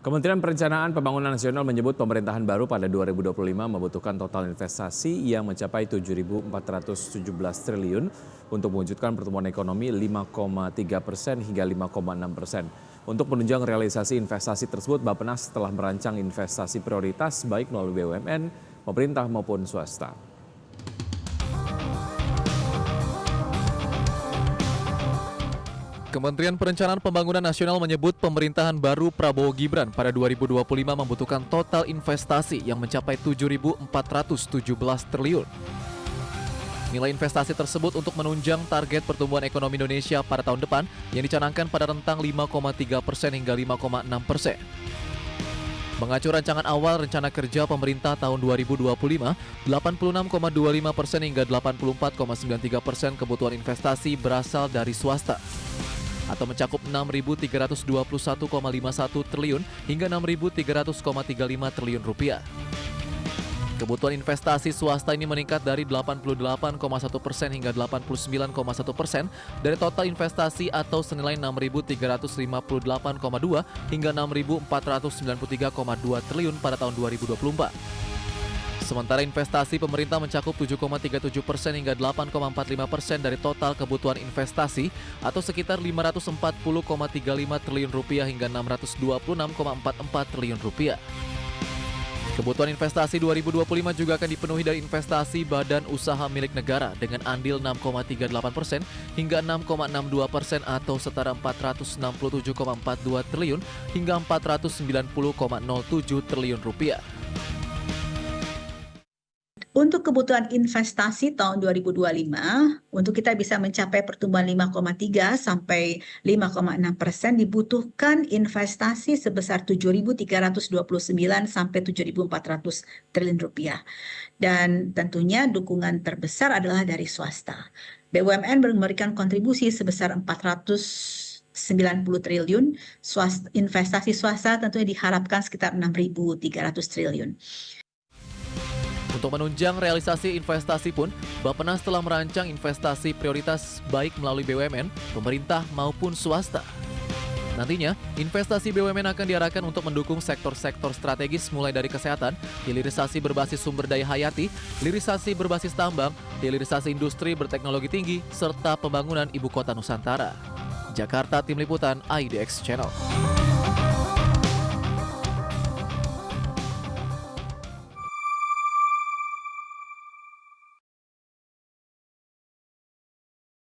Kementerian Perencanaan Pembangunan Nasional menyebut pemerintahan baru pada 2025 membutuhkan total investasi yang mencapai 7.417 triliun untuk mewujudkan pertumbuhan ekonomi 5,3% hingga 5,6%. Untuk menunjang realisasi investasi tersebut, Bappenas telah merancang investasi prioritas baik melalui BUMN, pemerintah maupun swasta. Kementerian Perencanaan Pembangunan Nasional menyebut pemerintahan baru Prabowo Gibran pada 2025 membutuhkan total investasi yang mencapai 7.417 triliun. Nilai investasi tersebut untuk menunjang target pertumbuhan ekonomi Indonesia pada tahun depan yang dicanangkan pada rentang 5,3% hingga 5,6%. Mengacu rancangan awal rencana kerja pemerintah tahun 2025, 86,25% hingga 84,93% kebutuhan investasi berasal dari swasta, atau mencakup 6.321,51 triliun hingga 6.300,35 triliun rupiah. Kebutuhan investasi swasta ini meningkat dari 88,1% hingga 89,1% dari total investasi atau senilai 6.358,2 hingga 6.493,2 triliun pada tahun 2024. Sementara investasi pemerintah mencakup 7,37% hingga 8,45% dari total kebutuhan investasi atau sekitar 540,35 triliun rupiah hingga 626,44 triliun rupiah. Kebutuhan investasi 2025 juga akan dipenuhi dari investasi badan usaha milik negara dengan andil 6,38% hingga 6,62% atau setara 467,42 triliun hingga 490,07 triliun rupiah. Untuk kebutuhan investasi tahun 2025, untuk kita bisa mencapai pertumbuhan 5,3 sampai 5,6% dibutuhkan investasi sebesar 7.329 sampai 7.400 triliun rupiah. Dan tentunya dukungan terbesar adalah dari swasta. BUMN memberikan kontribusi sebesar 490 triliun, investasi swasta tentunya diharapkan sekitar 6.300 triliun. Untuk menunjang realisasi investasi pun, Bappenas telah merancang investasi prioritas baik melalui BUMN, pemerintah maupun swasta. Nantinya, investasi BUMN akan diarahkan untuk mendukung sektor-sektor strategis mulai dari kesehatan, hilirisasi berbasis sumber daya hayati, hilirisasi berbasis tambang, hilirisasi industri berteknologi tinggi, serta pembangunan ibu kota Nusantara. Jakarta, Tim Liputan, IDX Channel.